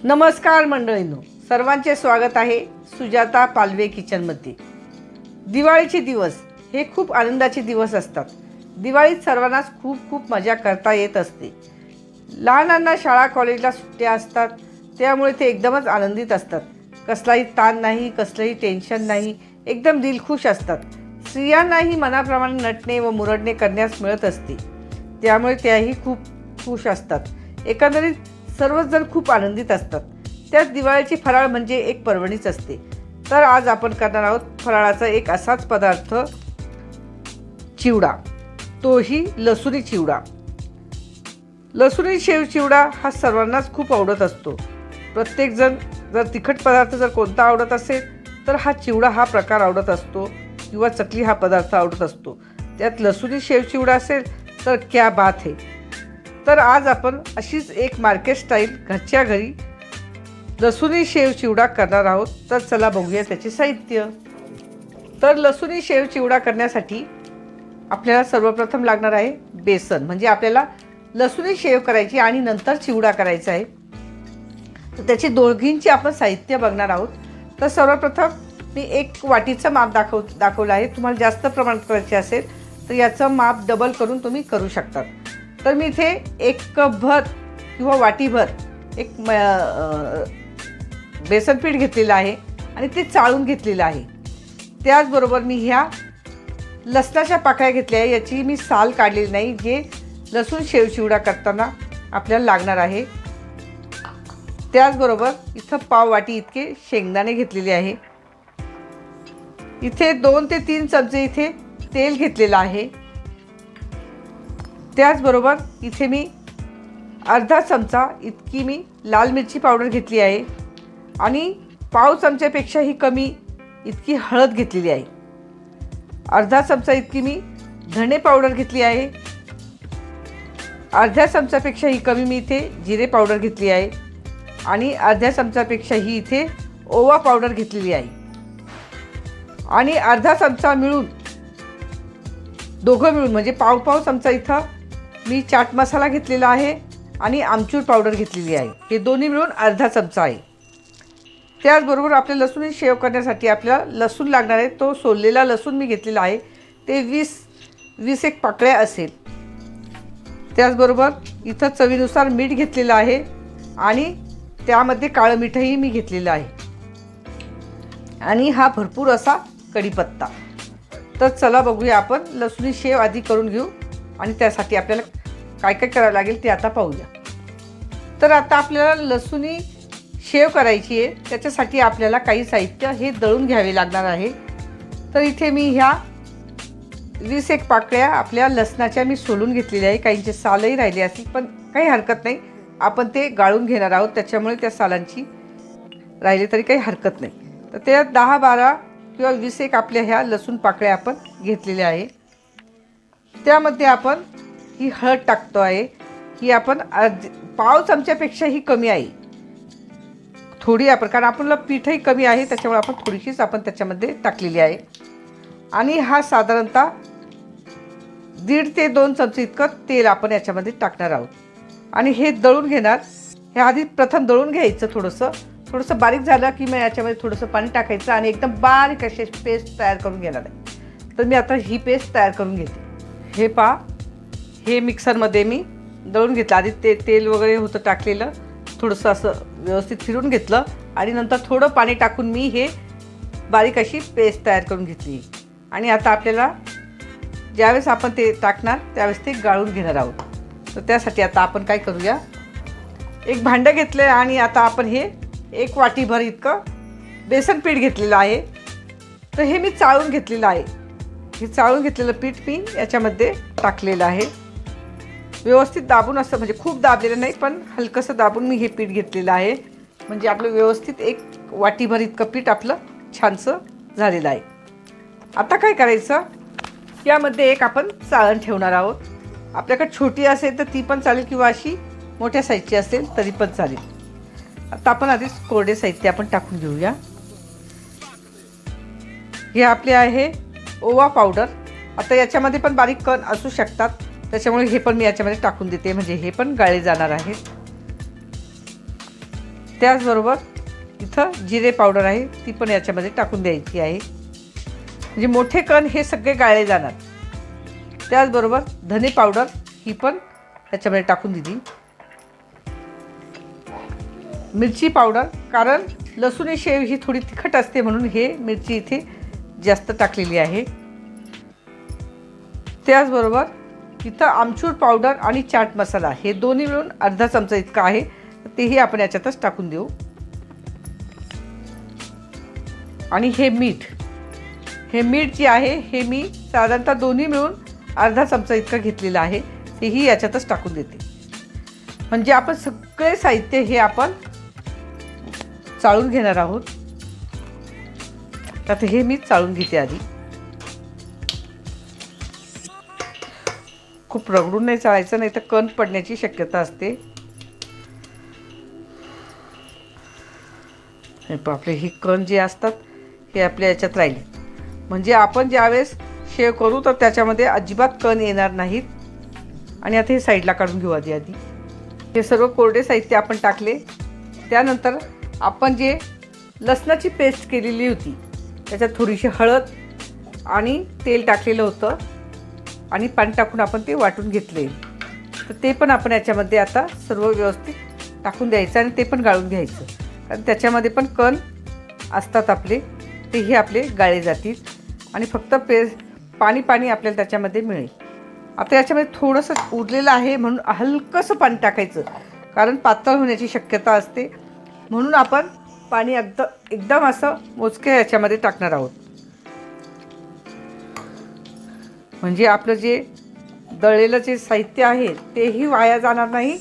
नमस्कार मंडळींनो, सर्वांचे स्वागत आहे सुजाता पालवे किचनमध्ये। दिवाळीचे दिवस हे खूप आनंदाचे दिवस असतात। दिवाळीत सर्वांनाच खूप मजा करता येत असते। लहानांना शाळा कॉलेजला सुट्ट्या असतात, त्यामुळे ते एकदमच आनंदित असतात। कसलाही ताण नाही, कसलंही टेन्शन नाही, एकदम दिलखुश असतात। स्त्रियांनाही मनाप्रमाणे नटणे व मुरडणे करण्यास मिळत असते, त्यामुळे त्याही खूप खुश असतात। एकंदरीत सर्वच जण खूप आनंदित असतात। त्यात दिवाळीची फराळ म्हणजे एक पर्वणीच असते। तर आज आपण करणार आहोत फराळाचा एक असाच पदार्थ, चिवडा, तोही लसुणी चिवडा। लसुणी शेव चिवडा हा सर्वांनाच खूप आवडत असतो। प्रत्येकजण जर तिखट पदार्थ जर कोणता आवडत असेल तर हा चिवडा हा प्रकार आवडत असतो, किंवा चकली हा पदार्थ आवडत असतो। त्यात लसुणी शेव चिवडा असेल तर क्या बात है। तर आज आपण अशीच एक मार्केट स्टाईल घरच्या घरी लसुणी शेव चिवडा करणार आहोत। तर चला बघूया त्याचे साहित्य। तर लसुणी शेव चिवडा करण्यासाठी आपल्याला सर्वप्रथम लागणार आहे बेसन, म्हणजे आपल्याला लसुणी शेव करायची आणि नंतर चिवडा करायचा आहे। तर त्याची दोघींची आपण साहित्य बघणार आहोत। तर सर्वप्रथम मी एक वाटीचं माप दाखवलं आहे। तुम्हाला जास्त प्रमाणात करायचे असेल तर याचं माप डबल करून तुम्ही करू शकतात। तर मी इथे एक कपभर किंवा वाटीभर एक बेसन पीठ घेतलेलं आहे आणि ते चाळून घेतलेलं आहे। त्याचबरोबर मी ह्या लसणाच्या पाकळ्या घेतल्या आहे, याची मी साल काढलेली नाही, जे लसूण शेव चिवडा करताना आपल्याला लागणार आहे। त्याचबरोबर इथं पाव वाटी इतके शेंगदाणे घेतलेले आहे। इथे 2 ते 3 चमचे इथे तेल घेतलेलं आहे। त्याचबरोबर इथे मी अर्धा चमचा इतकी मी लाल मिरची पावडर घेतली आहे आणि पाव चमच्यापेक्षाही कमी इतकी हळद घेतलेली आहे। अर्धा चमचा इतकी मी धणे पावडर घेतली आहे। अर्ध्या चमच्यापेक्षाही कमी मी इथे जिरे पावडर घेतली आहे आणि अर्ध्या चमच्यापेक्षाही इथे ओवा पावडर घेतलेली आहे। आणि अर्धा चमचा मिळून दोघं मिळून म्हणजे पाव चमचा इथं मी चाट मसाला घेतलेला आहे आणि आमचूर पावडर घेतलेली आहे। हे दोन्ही मिळून अर्धा चमचा आहे। त्याचबरोबर आपल्या लसूण शेव करण्यासाठी आपल्याला लसूण लागणार आहे। तो सोललेला लसूण मी घेतलेला आहे, ते 20 एक पाकळ्या असेल। त्याचबरोबर इथं चवीनुसार मीठ घेतलेलं आहे आणि त्यामध्ये काळं मीठही मी घेतलेलं आहे आणि हा भरपूर असा कढीपत्ता। तर चला बघूया, आपण लसुणी शेव आधी करून घेऊ आणि त्यासाठी आपल्याला काय काय करावं लागेल ते आता पाहूया। तर आता आपल्याला लसुणी शेव करायची आहे, त्याच्यासाठी आपल्याला काही साहित्य हे दळून घ्यावे लागणार आहे। तर इथे मी ह्या 20 एक पाकळ्या आपल्या लसणाच्या मी सोलून घेतलेल्या आहे। काहींचे सालही राहिले असतील, पण काही हरकत नाही, आपण ते गाळून घेणार आहोत, त्याच्यामुळे त्या सालांची राहिली तरी काही हरकत नाही। तर त्या 10, 12 किंवा 20 एक आपल्या ह्या लसूण पाकळ्या आपण घेतलेल्या आहे। त्यामध्ये आपण ही हळद टाकतो आहे, ही आपण पाव चमच्यापेक्षाही कमी आहे, थोडी आपण, कारण आपल्याला पीठही कमी आहे त्याच्यामुळे आपण थोडीशीच आपण त्याच्यामध्ये टाकलेली आहे। आणि हा साधारणतः 1.5 ते 2 चमचे इतकं तेल आपण याच्यामध्ये टाकणार आहोत आणि हे दळून घेणार। हे आधी प्रथम दळून घ्यायचं, थोडंसं बारीक झालं की मग याच्यामध्ये थोडंसं पाणी टाकायचं आणि एकदम बारीक अशी पेस्ट तयार करून घेणार आहे। तर मी आता ही पेस्ट तयार करून घेते। हे पहा, हे मिक्सरमध्ये मी दळून घेतलं। आधी तेल वगैरे होतं टाकलेलं, थोडंसं असं व्यवस्थित फिरून घेतलं आणि नंतर थोडं पाणी टाकून मी हे बारीक अशी पेस्ट तयार करून घेतली। आणि आता आपल्याला ज्यावेळेस आपण ते टाकणार त्यावेळेस ते गाळून घेणार आहोत। तर त्यासाठी आता आपण काय करूया, एक भांडं घेतलं आणि आता आपण हे 1 वाटीभर इतकं बेसन पीठ घेतलेलं आहे। तर हे मी चाळून घेतलेलं आहे। हे चाळून घेतलेलं पीठ मी याच्यामध्ये टाकलेलं आहे। व्यवस्थित दाबून असं, म्हणजे खूप दाबलेलं नाही, पण हलकंसं दाबून मी हे पीठ घेतलेलं आहे, म्हणजे आपलं व्यवस्थित 1 वाटीभर इतकं पीठ आपलं छानसं झालेलं आहे। आता काय करायचं, यामध्ये एक आपण चाळण ठेवणार आहोत। आपल्याकडे छोटी असेल तर ती पण चालेल, किंवा अशी मोठ्या साईजची असेल तरी पण चालेल। आता आपण आधीच कोरडे साहित्य आपण टाकून घेऊया। हे आपले आहे ओवा पावडर। आता याच्यामध्ये पण बारीक कण असू शकतात, त्याच्यामुळे हे पण मी याच्यामध्ये टाकून देते, म्हणजे हे पण गाळे जाणार आहेत। त्याचबरोबर इथं जिरे पावडर आहे, ती पण याच्यामध्ये टाकून द्यायची आहे. म्हणजे मोठे कण हे सगळे गाळले जाणार. त्याचबरोबर धने पावडर ही पण याच्यामध्ये टाकून दिली. मिरची पावडर, कारण लसूणी शेव ही थोडी तिखट असते म्हणून हे मिरची इथे जास्त टाकलेली आहे. त्याचबरोबर इथं आमचूर पावडर आणि चाट मसाला हे दोन्ही मिळून अर्धा चमचा इतका आहे, तेही आपण याच्यातच टाकून देऊ. आणि हे मीठ जे आहे हे मी साधारणतः दोन्ही मिळून अर्धा चमचा इतका घेतलेला आहे, तेही याच्यातच टाकून देते. म्हणजे आपण सगळे साहित्य हे आपण चाळून घेणार आहोत. आता हे मी चाळून घेते आधी. खूप रगडून नाही चाळायचं, नाही तर कण पडण्याची शक्यता असते. हे आपले ही कण जे असतात हे आपल्या याच्यात राहिले, म्हणजे आपण ज्यावेळेस शेव करू तर त्याच्यामध्ये अजिबात कण येणार नाहीत. आणि आता हे साईडला काढून घेऊ आधी. हे सर्व कोरडे साहित्य आपण टाकले. त्यानंतर आपण जे लसणाची पेस्ट केलेली होती त्याच्यात थोडीशी हळद आणि तेल टाकलेलं होतं आणि पाणी टाकून आपण ते वाटून घेतले. तर ते पण आपण याच्यामध्ये आता सर्व व्यवस्थित टाकून द्यायचं आणि ते पण गाळून घ्यायचं, कारण त्याच्यामध्ये पण कण असतात आपले, तेही आपले गाळे जातील आणि फक्त पाणी आपल्याला त्याच्यामध्ये मिळेल. आता याच्यामध्ये थोडंसं उरलेलं आहे म्हणून हलकंसं पाणी टाकायचं, कारण पातळ होण्याची शक्यता असते. म्हणून आपण पाणी एकदम असं मोजके याच्यामध्ये टाकणार आहोत, म्हणजे आपलं जे दळलेलं जे साहित्य आहे तेही वाया जाणार नाही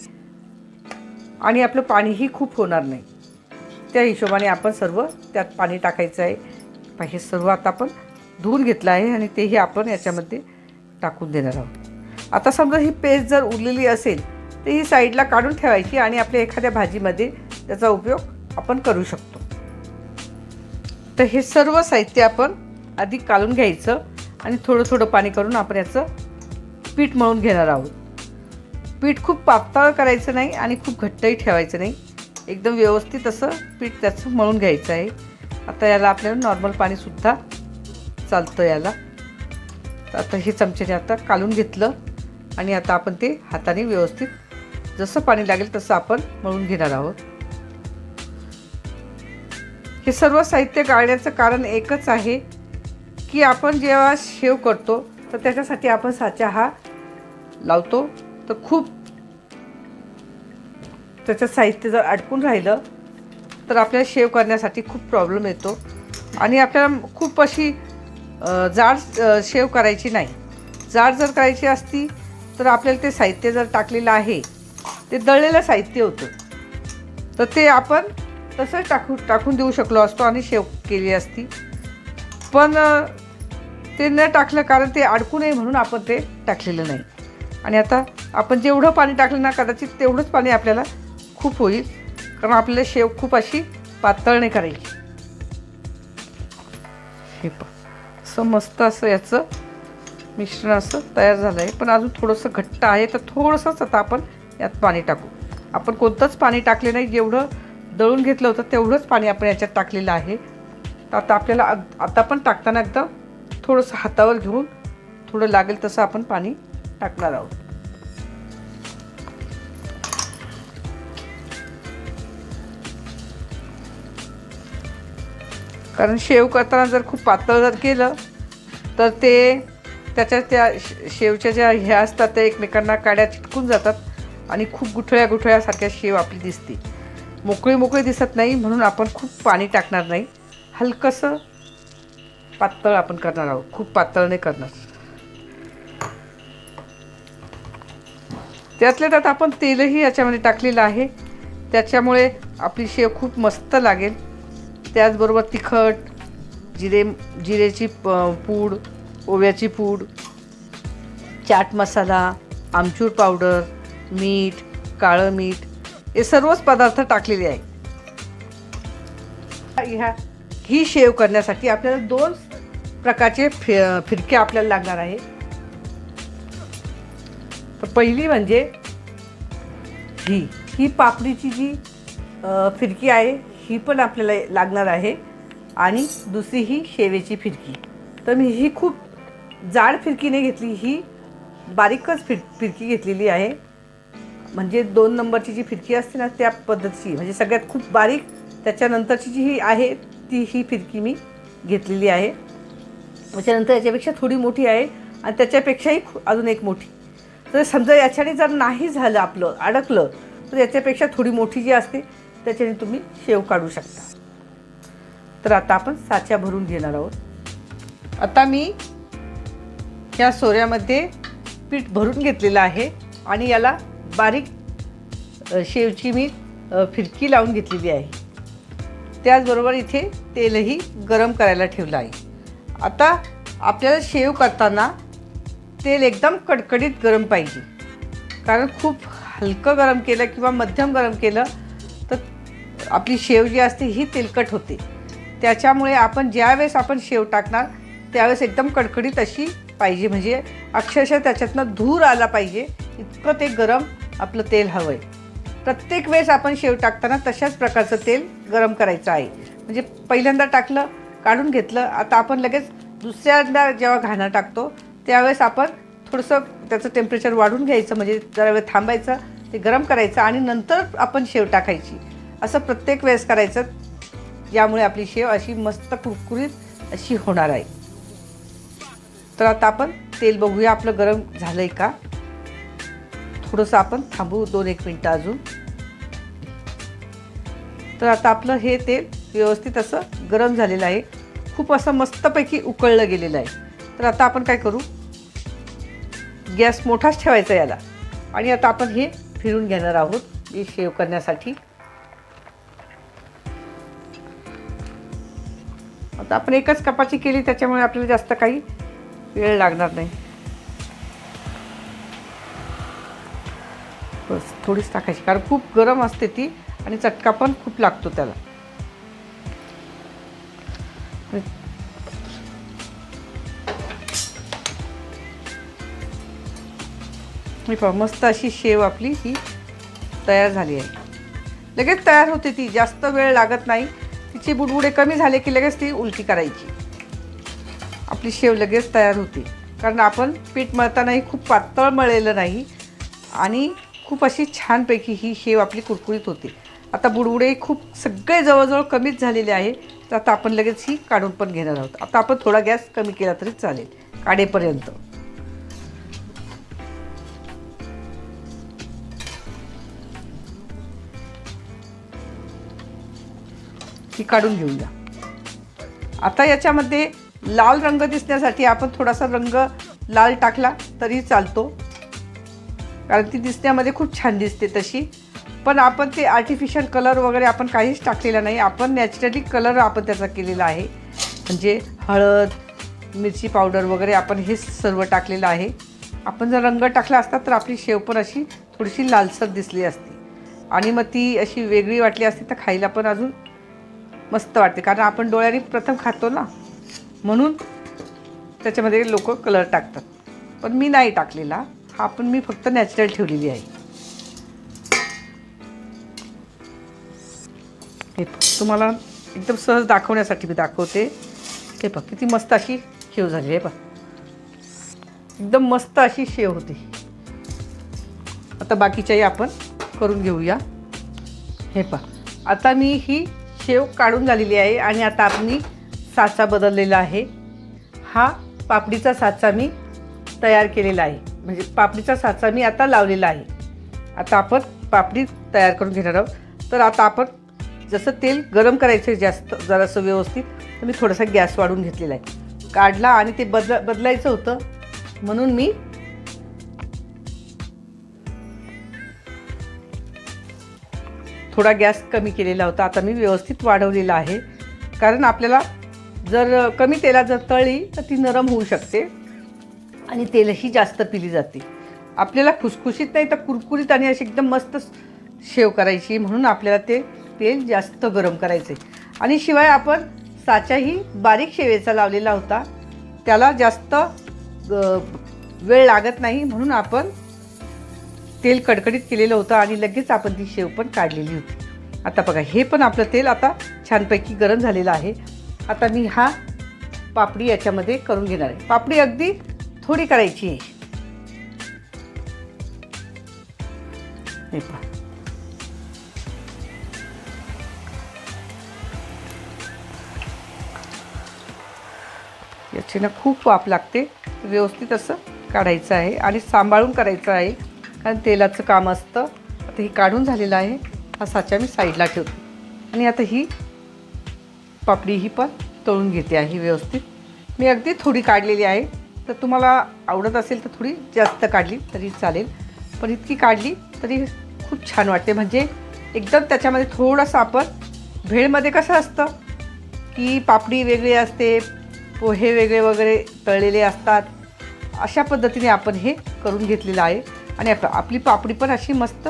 आणि आपलं पाणीही खूप होणार नाही. त्या हिशोबाने आपण सर्व त्यात पाणी टाकायचं आहे. हे सर्व आता आपण धुवून घेतलं आहे आणि तेही आपण याच्यामध्ये टाकून देणार आहोत. आता समजा ही पेस्ट जर उरलेली असेल तर ही साईडला काढून ठेवायची आणि आपल्या एखाद्या भाजीमध्ये त्याचा उपयोग आपण करू शकतो. तर हे सर्व साहित्य आपण आधी काढून घ्यायचं आणि थोडं थोडं पाणी करून आपण याचं पीठ मळून घेणार आहोत. पीठ खूप पातळ करायचं नाही आणि खूप घट्टही ठेवायचं नाही, एकदम व्यवस्थित असं पीठ त्याचं मळून घ्यायचं आहे. आता याला आपल्याला नॉर्मल पाणीसुद्धा चालतं याला. तर आता हे चमच्याने आता काढून घेतलं आणि आता आपण ते हाताने व्यवस्थित जसं पाणी लागेल तसं आपण मळून घेणार आहोत. हे सर्व साहित्य गाळण्याचं कारण एकच आहे की आपण जेव्हा शेव करतो तर त्याच्यासाठी आपण साचा हा लावतो, तर खूप त्याचं साहित्य जर अडकून राहिलं तर आपल्याला शेव करण्यासाठी खूप प्रॉब्लेम येतो आणि आपल्याला खूप अशी जाड शेव करायची नाही. जाड जर करायची असती तर आपल्याला ते साहित्य जर टाकलेलं आहे ते दळलेलं साहित्य होतं, तर ते आपण तसंच टाकून देऊ शकलो असतो आणि शेव केली असती. पण ते न टाकलं कारण ते अडकू नये म्हणून आपण ते टाकलेलं नाही. आणि आता आपण जेवढं पाणी टाकलं ना कदाचित तेवढंच पाणी आपल्याला खूप होईल, कारण आपल्याला शेव खूप अशी पातळ नाही करायची. हे असं मस्त असं याचं मिश्रण असं तयार झालं आहे, पण अजून थोडंसं घट्ट आहे, तर थोडंसंच आता आपण यात पाणी टाकू. आपण कोणतंच पाणी टाकले नाही, जेवढं दळून घेतलं होतं तेवढंच पाणी आपण याच्यात टाकलेलं आहे. तर आता आपल्याला आता पण टाकताना एकदम थोडंसं हातावर घेऊन थोडं लागेल तसं आपण पाणी टाकणार आहोत. कारण शेव करताना जर खूप पातळ जर केलं तर ते त्याच्या त्या शेवच्या ज्या ह्या असतात त्या एकमेकांना काड्या चिटकून जातात आणि खूप गुठळ्यासारख्या शेव आपली दिसते, मोकळी दिसत नाही. म्हणून आपण खूप पाणी टाकणार नाही, हलकंसं पातळ आपण करणार आहोत, खूप पातळ नाही करणार. त्यातल्या त्यात आपण तेलही याच्यामध्ये टाकलेलं आहे, त्याच्यामुळे आपली शेव खूप मस्त लागेल. त्याचबरोबर तिखट, जिरेची पूड, ओव्याची पूड, चाट मसाला, आमचूर पावडर, मीठ, काळं मीठ हे सर्वच पदार्थ टाकलेले आहे. ही शेव करण्यासाठी आपल्याला 2 प्रकारचे फिरके आपल्याला लागणार आहे. तर पहिली म्हणजे ही पापडीची जी फिरकी आहे ही पण आपल्याला लागणार आहे आणि दुसरी ही शेवेची फिरकी. तर मी ही खूप जाड फिरकी नाही घेतली, ही बारीकच फिरकी घेतलेली आहे. म्हणजे 2 नंबरची जी फिरकी असते ना त्या पद्धतीची, म्हणजे सगळ्यात खूप बारीक त्याच्यानंतरची जी ही आहे ती ही फिरकी मी घेतलेली आहे. त्याच्यानंतर याच्यापेक्षा थोडी मोठी आहे आणि त्याच्यापेक्षाही अजून एक मोठी. तर समजा याच्याने जर नाही झालं आपलं अडकलं तर याच्यापेक्षा थोडी मोठी जी असते त्याच्याने तुम्ही शेव काढू शकता. तर आता आपण साच्या भरून घेणार आहोत. आता मी या सोऱ्यामध्ये पीठ भरून घेतलेलं आहे आणि याला बारीक शेवची मी फिरकी लावून घेतलेली आहे. त्याचबरोबर इथे तेलही गरम करायला ठेवलं आहे. आता आपल्याला शेव करताना तेल एकदम कडकडीत गरम पाहिजे, कारण खूप हलकं गरम केलं किंवा मध्यम गरम केलं तर आपली शेव जी असते ही तेलकट होते. त्याच्यामुळे आपण ज्यावेळेस आपण शेव टाकणार त्यावेळेस एकदम कडकडीत अशी पाहिजे, म्हणजे अक्षरशः त्याच्यातनं धूर आला पाहिजे इतकं ते गरम आपलं तेल हवं आहे. प्रत्येक वेळेस आपण शेव टाकताना तशाच प्रकारचं तेल गरम करायचं आहे. म्हणजे पहिल्यांदा टाकलं, काढून घेतलं, आता आपण लगेच दुसऱ्यांदा जेव्हा घाणं टाकतो त्यावेळेस आपण थोडंसं त्याचं टेम्परेचर वाढून घ्यायचं, म्हणजे जरा वेळ थांबायचं, ते गरम करायचं आणि नंतर आपण शेव टाकायची. असं प्रत्येक वेळेस करायचं, यामुळे आपली शेव अशी मस्त कुरकुरीत अशी होणार आहे. तर आता आपण तेल बघूया आपलं गरम झालं आहे का. थोडंसं आपण थांबू 2-1 मिनटं अजून. तर आता आपलं हे तेल व्यवस्थित असं गरम झालेलं आहे, खूप असं मस्तपैकी उकळलं गेलेलं आहे. तर आता आपण काय करू, गॅस मोठाच ठेवायचा याला आणि आता आपण हे फिरून घेणार आहोत हे शेव करण्यासाठी. आता आपण एकच कपाची केली त्याच्यामुळे आपल्याला जास्त काही वेळ लागणार नाही. बस थोडीच टाकायची, कारण खूप गरम असते ती आणि चटका पण खूप लागतो त्याला. मी पहा मस्त अशी शेव आपली ही तयार झाली आहे. लगेच तयार होते ती, जास्त वेळ लागत नाही. तिचे बुडबुडे कमी झाले की लगेच ती उलटी करायची. आपली शेव लगेच तयार होते, कारण आपण पीठ मळतानाही खूप पातळ मळलेलं नाही आणि खूप अशी छानपैकी ही शेव आपली कुरकुरीत होते. आता बुडबुडे खूप सगळे जवळजवळ कमीच झालेले आहे. तर आता आपण लगेच ही काढून पण घेणार आहोत. आता आपण थोडा गॅस कमी केला तरी चालेल काढेपर्यंत. ही काढून घेऊया. आता याच्यामध्ये लाल रंग दिसण्यासाठी आपण थोडासा रंग लाल टाकला तरी चालतो, कारण ती दिसण्यामध्ये खूप छान दिसते तशी. पण आपण ते आर्टिफिशियल कलर वगैरे आपण काहीच टाकलेला नाही, आपण नॅचरली कलर आपण त्याचा केलेला आहे. म्हणजे हळद, मिरची पावडर वगैरे आपण हे सर्व टाकलेलं आहे. आपण जर रंग टाकला असता तर आपली शेव पण अशी थोडीशी लालसर दिसली असती आणि मग ती अशी वेगळी वाटली असती तर खायला पण अजून मस्त वाटते, कारण आपण डोळ्यांनी प्रथम खातो ना, म्हणून त्याच्यामध्ये लोक कलर टाकतात. पण मी नाही टाकलेला हा, पण मी फक्त नॅचरल ठेवलेली आहे. हे तुम्हाला एकदम सहज दाखवण्यासाठी मी दाखवते. हे बघ किती मस्त अशी शेव झाली आहे. बघ एकदम मस्त अशी शेव होती. आता बाकीच्याही आपण करून घेऊया. हे पहा आता मी ही शेव काढून झालेली आहे आणि आता आपण साचा बदललेला आहे. हा पापडीचा साचा मी तयार केलेला आहे, म्हणजे पापडीचा साचा मी आता लावलेला आहे. आता आपण पापडी तयार करून घेणार आहोत. तर आता आपण जसं तेल गरम करायचं जास्त जरासं व्यवस्थित, तर मी थोडासा गॅस वाढवून घेतलेला आहे. काढला आणि ते बदलायचं होतं म्हणून मी थोडा गॅस कमी केलेला होता. आता मी व्यवस्थित वाढवलेला आहे, कारण आपल्याला जर कमी तेलात जर तळली तर ती नरम होऊ शकते आणि तेलही जास्त पिली जाते. आपल्याला खुसखुशीत नाही तर कुरकुरीत आणि अशी एकदम मस्त शेव करायची, म्हणून आपल्याला ते तेल जास्त गरम करायचे. आणि शिवाय आपण साचाही बारीक शेवेचा लावलेला होता, त्याला जास्त वेळ लागत नाही, म्हणून आपण तेल कडकडीत केलेलं होतं आणि लगेच आपण ती शेव पण काढलेली होती. आता बघा हे पण आपलं तेल आता छानपैकी गरम झालेलं आहे. आता मी हा पापडी याच्यामध्ये करून घेणार आहे. पापडी अगदी थोडी करायची आहे. हे पहा, याची ना खूप वाफ लागते. व्यवस्थित असं काढायचं आहे आणि सांभाळून करायचं आहे, कारण तेलाचं काम असतं. आता ही काढून झालेलं आहे. हा साचा मी साईडला ठेवते आणि आता ही पापडी ही पण तळून घेते आहे व्यवस्थित. मी अगदी थोडी काढलेली आहे, तर तुम्हाला आवडत असेल तर थोडी जास्त काढली तरी चालेल, पण इतकी काढली तरी खूप छान वाटते. म्हणजे एकदम त्याच्यामध्ये थोडंसं आपण भेळमध्ये कसं असतं की पापडी वेगळी असते, पोहे वेगळे वगैरे तळलेले असतात, अशा पद्धतीने आपण हे करून घेतलेलं आहे. आणि आपली पापडी पण अशी मस्त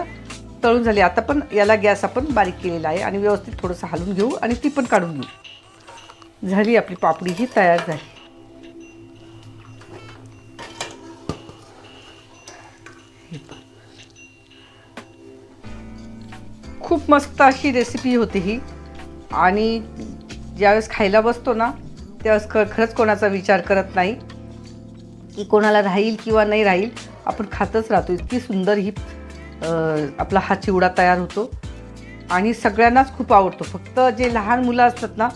तळून झाली. आता पण याला गॅस आपण बारीक केलेला आहे आणि व्यवस्थित थोडंसं हलवून घेऊ आणि ती पण काढून घेऊ. झाली आपली पापडी ही तयार झाली. खूप मस्त अशी रेसिपी होती ही. आणि ज्यावेळेस खायला बसतो ना त्यावेळेस खरंच कोणाचा विचार करत नाही की कोणाला राहील किंवा नाही राहील, आपण खातच राहतो. इतकी सुंदर ही आपला हा चिवडा तयार होतो आणि सगळ्यांनाच खूप आवडतो. फक्त जे लहान मुलं असतात ना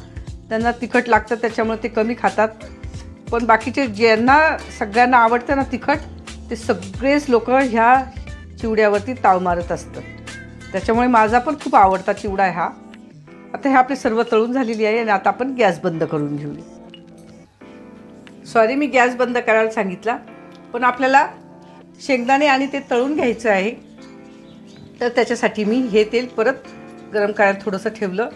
त्यांना तिखट लागतं, त्याच्यामुळे ते कमी खातात. पण बाकीचे ज्यांना सगळ्यांना आवडतं ना तिखट, ते सगळेच लोक ह्या चिवड्यावरती ताव मारत असतात. त्याच्यामुळे माझा पण खूप आवडता चिवडा आहे हा. आता हे आपले सर्व तळून झालेली आहे आणि आता आपण गॅस बंद करून घेऊया. सॉरी, मी गॅस बंद करायला सांगितला, पण आपल्याला शेंगदाणे आणि ते तळून घ्यायचं आहे. तर त्याच्यासाठी मी हे तेल परत गरम करायला थोडंसं ठेवलं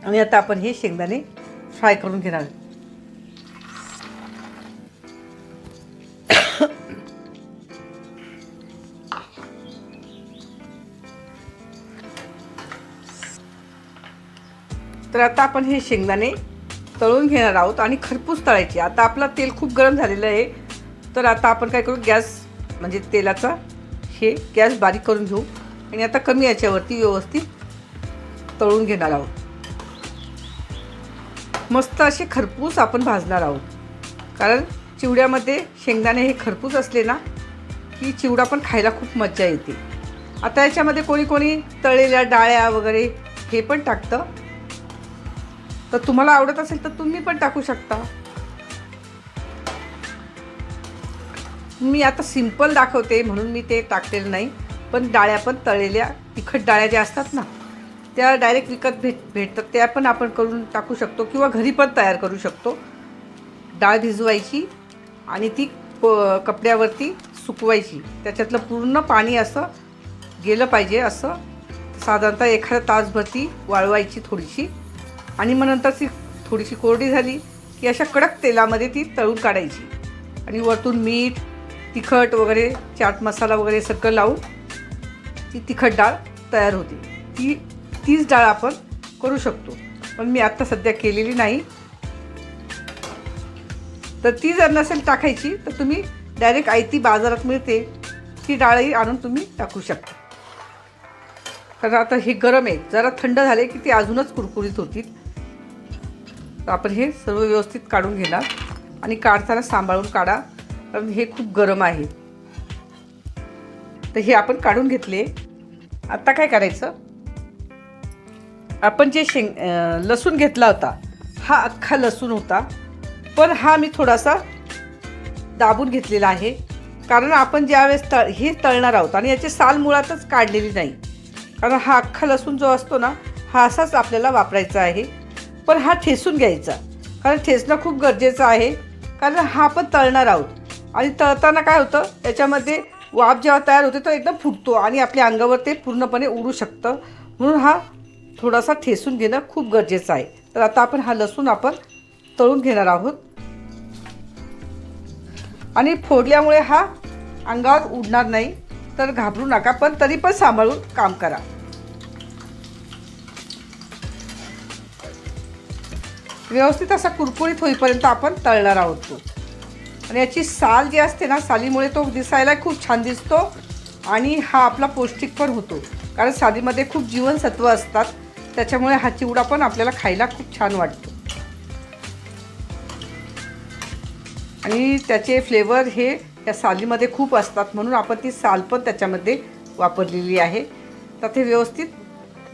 आणि आता आपण हे शेंगदाणे फ्राय करून घेणार. तर आता आपण हे शेंगदाणे तळून घेणार आहोत आणि खरपूस तळायचे. आता आपलं तेल खूप गरम झालेलं आहे, तर आता आपण काय करू, गॅस म्हणजे तेलाचा हे गॅस बारीक करून घेऊ आणि आता कमी याच्यावरती व्यवस्थित तळून घेणार आहोत. मस्त असे खरपूस आपण भाजणार आहोत, कारण चिवड्यामध्ये शेंगदाणे हे खरपूस असले ना की चिवडा पण खायला खूप मजा येते. आता याच्यामध्ये कोणी कोणी तळलेल्या डाळ्या वगैरे हे पण टाकतं, तर तुम्हाला आवडत असेल तर तुम्ही पण टाकू शकता. मी आता सिंपल दाखवते म्हणून मी ते टाकलेलं नाही, पण डाळ्या पण तळलेल्या तिखट डाळ्या ज्या असतात ना त्या डायरेक्ट विकत भेटतात, त्या पण आपण करून टाकू शकतो किंवा घरी पण तयार करू शकतो. डाळ भिजवायची आणि ती कपड्यावरती सुकवायची. त्याच्यातलं पूर्ण पाणी असं गेलं पाहिजे, असं साधारणतः एखादा तासभर ती वाळवायची थोडीशी. आणि मग नंतर ती थोडीशी कोरडी झाली की अशा कडक तेलामध्ये ती तळून काढायची आणि वरतून मीठ, तिखट वगैरे, चाट मसाला वगैरे सगळं लावून ती तिखट डाळ तयार होते. तीच डाळ आपण करू शकतो, पण मी आत्ता सध्या केलेली नाही. तर ती जर नसेल टाकायची तर तुम्ही डायरेक्ट आयती बाजारात मिळते ती डाळही आणून तुम्ही टाकू शकता. कारण आता हे गरम आहे, जरा थंड झाले की ती अजूनच कुरकुरीत होतील. तर आपण हे सर्व व्यवस्थित काढून घेणार आणि काढताना सांभाळून काढा, कारण हे खूप गरम आहे. तर हे आपण काढून घेतले. आता काय करायचं, आपण जे लसूण घेतला होता हा अख्खा लसूण होता, पण हा मी थोडासा दाबून घेतलेला आहे, कारण आपण ज्यावेळेस हे तळणार आहोत आणि याची साल मुळातच काढलेली नाही. कारण हा अख्खा लसूण जो असतो ना हा असाच आपल्याला वापरायचा आहे, पण हा ठेसून घ्यायचा, कारण ठेसणं खूप गरजेचं आहे. कारण हा आपण तळणार आहोत आणि तळताना काय होतं, त्याच्यामध्ये वाफ जेव्हा तयार होते तो एकदम फुटतो आणि आपल्या अंगावर ते पूर्णपणे उडू शकतं. म्हणून हा थोडासा ठेसून घेणं खूप गरजेचं आहे. तर आता आपण हा लसूण आपण तळून घेणार आहोत आणि फोडल्यामुळे हा अंगावर उडणार नाही, तर घाबरू नका, पण तरी पण सांभाळून काम करा. व्यवस्थित असा कुरकुरीत होईपर्यंत आपण तळणार आहोत तो. आणि याची साल जी असते ना, सालीमुळे तो दिसायला खूप छान दिसतो आणि हा आपला पौष्टिक पण होतो. कारण सालीमध्ये खूप जीवनसत्व असतात, त्याच्यामुळे हा चिवडा पण आपल्याला खायला खूप छान वाटतो आणि त्याचे फ्लेवर हे या सालीमध्ये खूप असतात, म्हणून आपण ती साल पण त्याच्यामध्ये वापरलेली आहे. तर ते व्यवस्थित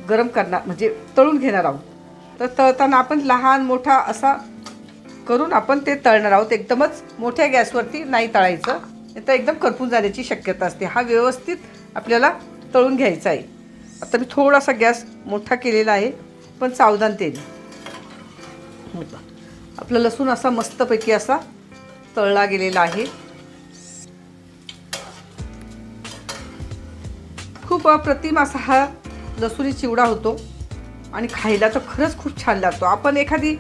गरम करणार म्हणजे तळून घेणार आहोत. तर तळताना आपण लहान मोठा असा करून आपण ते तळणार आहोत. एकदमच मोठ्या गॅसवरती नाही तळायचं, नाही तर एकदम करपून जाण्याची शक्यता असते. हा व्यवस्थित आपल्याला तळून घ्यायचा आहे. आता मी थोडासा गॅस मोठा केलेला आहे, पण सावधानतेने. आपलं लसूण असा मस्तपैकी असा तळला गेलेला आहे. खूप अप्रतिम असा हा लसुणी चिवडा होतो आणि खायला तर खरंच खूप छान लागतो. आपण एखादी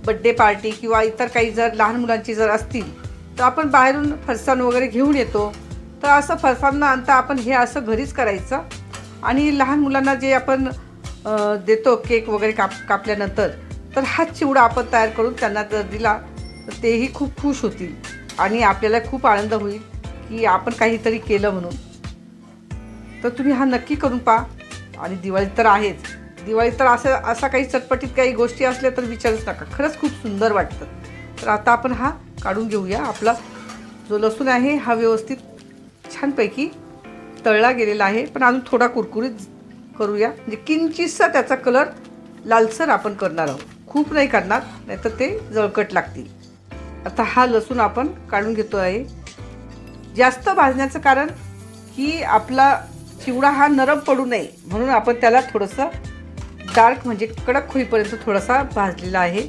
बड्डे पार्टी किंवा इतर काही जर लहान मुलांची जर असतील तर आपण बाहेरून फरसाण वगैरे घेऊन येतो. तर असं फरसाण न आणता आपण हे असं घरीच करायचं आणि लहान मुलांना जे आपण देतो केक वगैरे कापल्यानंतर, तर हा चिवडा आपण तयार करून त्यांना जर दिला तर तेही खूप खुश होतील आणि आपल्याला खूप आनंद होईल की आपण काहीतरी केलं म्हणून. तर तुम्ही हा नक्की करून पहा. आणि दिवाळी तर आहेच. दिवाळी तर असा काही चटपटीत काही गोष्टी असल्या तर विचारूच नका, खरंच खूप सुंदर वाटतं. तर आता आपण हा काढून घेऊया. आपला जो लसूण आहे हा व्यवस्थित छानपैकी तळला गेलेला आहे, पण अजून थोडा कुरकुरीत करूया. म्हणजे किंचितसा त्याचा कलर लालसर आपण करणार आहोत, खूप नाही करणार, नाहीतर ते जळकट लागतील. आता हा लसूण आपण काढून घेतो आहे. जास्त भाजण्याचं कारण की आपला चिवडा हा नरम पडू नये म्हणून आपण त्याला थोडंसं डार्क म्हणजे कडक होईपर्यंत थोडासा भाजलेला आहे.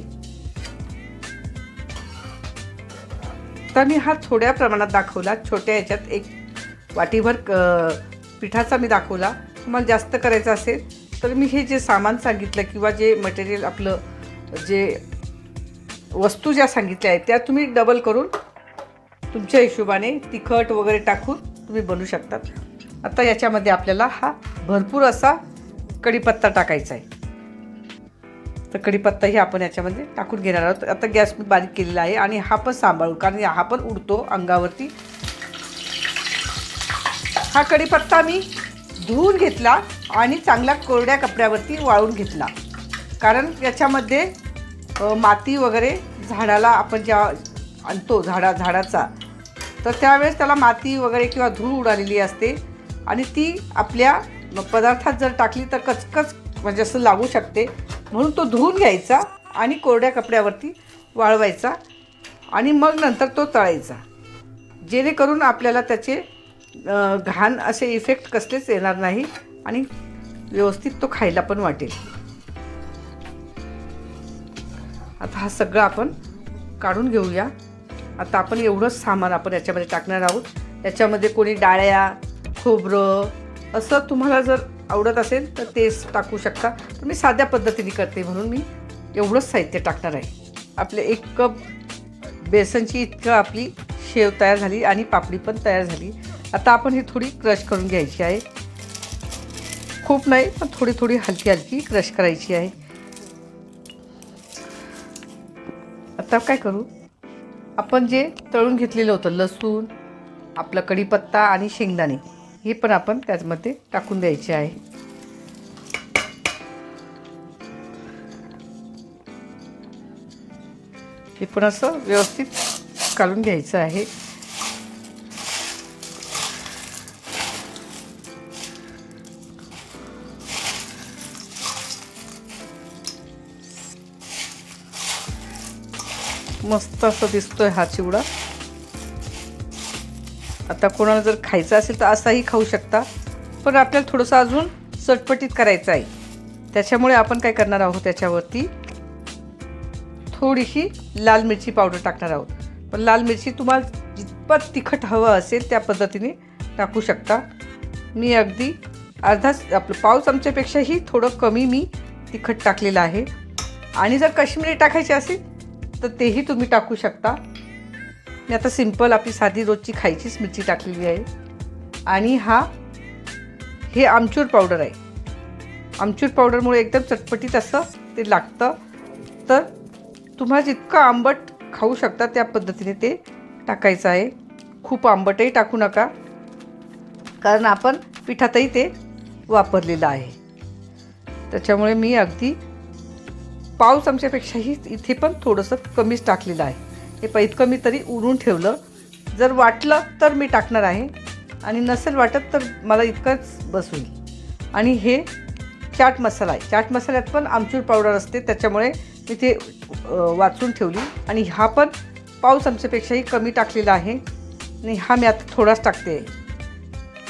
तर मी हा थोड्या प्रमाणात दाखवला. छोट्या ह्याच्यात एक वाटीभर पिठाचा मी दाखवला. तुम्हाला जास्त करायचं असेल तर मी हे जे सामान सांगितलं किंवा जे मटेरियल आपलं जे वस्तू ज्या सांगितल्या आहेत त्या तुम्ही डबल करून तुमच्या हिशोबाने तिखट वगैरे टाकून तुम्ही बनवू शकतात. आता याच्यामध्ये आपल्याला हा भरपूर असा कढीपत्ता टाकायचा आहे. तर कढीपत्ताही आपण याच्यामध्ये टाकून घेणार आहोत. आता गॅस मी बारीक केलेला आहे आणि हा पण सांभाळू, कारण हा पण उडतो अंगावरती. हा कढीपत्ता मी धुवून घेतला आणि चांगला कोरड्या कपड्यावरती वाळून घेतला, कारण याच्यामध्ये माती वगैरे झाडाला आपण ज्या आणतो झाडाचा, तर त्यावेळेस त्याला माती वगैरे किंवा धूळ उडालेली असते आणि ती आपल्या पदार्थात जर टाकली तर कचकच म्हणजे असं लागू शकते. म्हणून तो धुवून घ्यायचा आणि कोरड्या कपड्यावरती वाळवायचा आणि मग नंतर तो तळायचा, जेणेकरून आपल्याला त्याचे घाण असे इफेक्ट कसलेच येणार नाही आणि व्यवस्थित तो खायला पण वाटेल. आता हा सगळं आपण काढून घेऊया. आता आपण एवढंच सामान आपण याच्यामध्ये टाकणार आहोत. याच्यामध्ये कोणी डाळ्या, खोबरं असं तुम्हाला जर आवडत असेल तर तेच टाकू शकता. तर मी साध्या पद्धतीने करते म्हणून मी एवढंच साहित्य टाकणार आहे. आपले 1 कप बेसनची इतकं आपली शेव तयार झाली आणि पापडी पण तयार झाली. आता आपण ही थोडी क्रश करून घ्यायची आहे. खूप नाही, पण थोडी थोडी हलकी हलकी क्रश करायची आहे. आता काय करू, आपण जे तळून घेतलेलं होतं लसूण, आपला कढीपत्ता आणि शेंगदाणे हे पण आपण त्यामध्ये टाकून द्यायचे आहे. हे पण असं व्यवस्थित काढून घ्यायचं आहे. मस्त असं दिसतोय हा चिवडा. आता कोणाला जर खायचं असेल तर असाही खाऊ शकता, पण आपल्याला थोडंसं अजून चटपटीत करायचं आहे. त्याच्यामुळे आपण काय करणार आहोत, त्याच्यावरती थोडीशी लाल मिरची पावडर टाकणार आहोत. पण लाल मिरची तुम्हाला जितपत तिखट हवं असेल त्या पद्धतीने टाकू शकता. मी अगदी आपलं पाव चमच्यापेक्षाही थोडं कमी मी तिखट टाकलेलं आहे. आणि जर काश्मीरी टाकायचे असेल तर तेही तुम्ही टाकू शकता. मी आता सिंपल आपली साधी रोजची खायचीच मिरची टाकलेली आहे. आणि हे आमचूर पावडर आहे. आमचूर पावडरमुळे एकदम चटपटीत असं ते लागतं. तर तुम्हाला जितकं आंबट खाऊ शकता त्या पद्धतीने ते टाकायचं आहे. खूप आंबटही टाकू नका, कारण आपण पिठातही ते वापरलेलं आहे. त्याच्यामुळे मी अगदी पाव चमच्यापेक्षाही इथे पण थोडंसं कमीच टाकलेलं आहे. हे इतकं मी तरी उरून ठेवलं. जर वाटलं तर मी टाकणार आहे आणि नसेल वाटत तर मला इतकंच बस होईल. आणि हे चाट मसाला आहे. चाट मसाल्यात पण आमचूर पावडर असते, त्याच्यामुळे मी ते वाचून ठेवली. आणि हा पण पाव चमच्यापेक्षाही कमी टाकलेला आहे. आणि हा मी आता थोडाच टाकते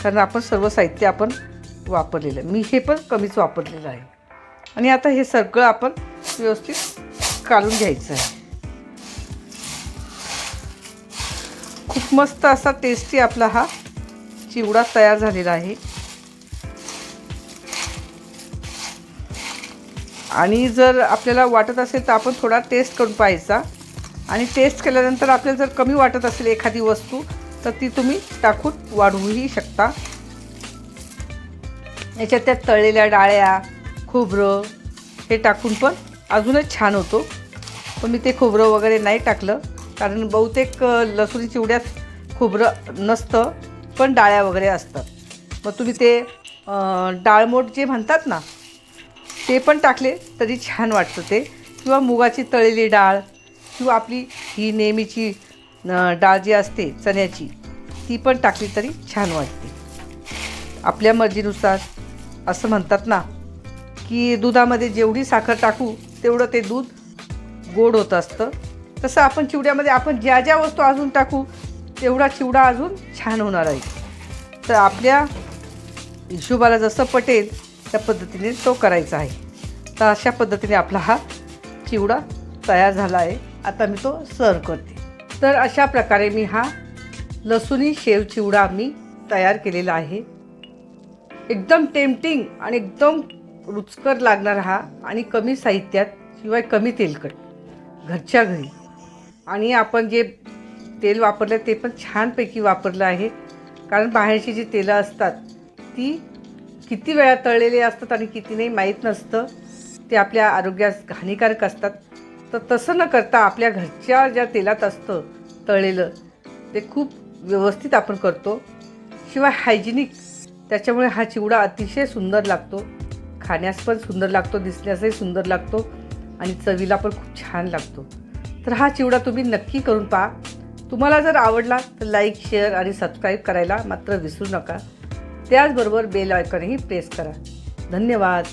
कारण आपण सर्व साहित्य आपण वापरलेलं आहे. मी हे पण कमीच वापरलेलं आहे. आणि आता हे सगळं आपण व्यवस्थित काढून घ्यायचं आहे. खूप मस्त असा टेस्टी आपला हा चिवडा तयार झालेला आहे. आणि जर आपल्याला वाटत असेल तर आपण थोडा टेस्ट करून पाहायचा. आणि टेस्ट केल्यानंतर आपल्याला जर कमी वाटत असेल एखादी वस्तू तर ती तुम्ही टाकून वाढवूही शकता. याच्यात त्या तळलेल्या डाळ्या, खोबरं हे टाकून पण अजूनच छान होतो. पण मी ते खोबरं वगैरे नाही टाकलं कारण बहुतेक लसूणी चिवड्यात खोबरं नसतं पण डाळ्या वगैरे असतात. मग तुम्ही ते डाळमोट जे म्हणतात ना ते पण टाकले तरी छान वाटतं ते. किंवा मुगाची तळलेली डाळ किंवा आपली ही नेहमीची डाळ जी असते चण्याची ती पण टाकली तरी छान वाटते. आपल्या मर्जीनुसार. असं म्हणतात ना की दुधामध्ये जेवढी साखर टाकू तेवढं ते दूध गोड होत असतं. तसं आपण चिवड्यामध्ये आपण ज्या ज्या वस्तू अजून टाकू तेवढा चिवडा अजून छान होणार आहे. तर आपल्या हिशोबाला जसं पटेल त्या पद्धतीने तो करायचा आहे. तर अशा पद्धतीने आपला हा चिवडा तयार झाला आहे. आता मी तो सर्व करते. तर अशा प्रकारे मी हा लसूणी शेव चिवडा मी तयार केलेला आहे. एकदम टेम्पटिंग आणि एकदम रुचकर लागणार हा आणि कमी साहित्यात शिवाय कमी तेलकट घरच्या घरी. आणि आपण जे तेल वापरलं ते पण छानपैकी वापरलं आहे कारण बाहेरची जी तेलं असतात ती किती वेळा तळलेली असतात आणि किती नाही माहीत नसतं. ते आपल्या आरोग्यास हानिकारक असतात. तर तसं न करता आपल्या घरच्या ज्या तेलात असतं तळलेलं ते खूप व्यवस्थित आपण करतो. शिवाय हायजिनिक. त्याच्यामुळे हा चिवडा अतिशय सुंदर लागतो. खाण्यास पण सुंदर लागतो, दिसण्यासही सुंदर लागतो आणि चवीला पण खूप छान लागतो. तर हा चिवडा तुम्ही नक्की करून पहा. तुम्हाला जर आवडला तर लाईक, शेअर आणि सबस्क्राईब करायला मात्र विसरू नका. त्याचबरोबर बेल आयकॉनही प्रेस करा. धन्यवाद.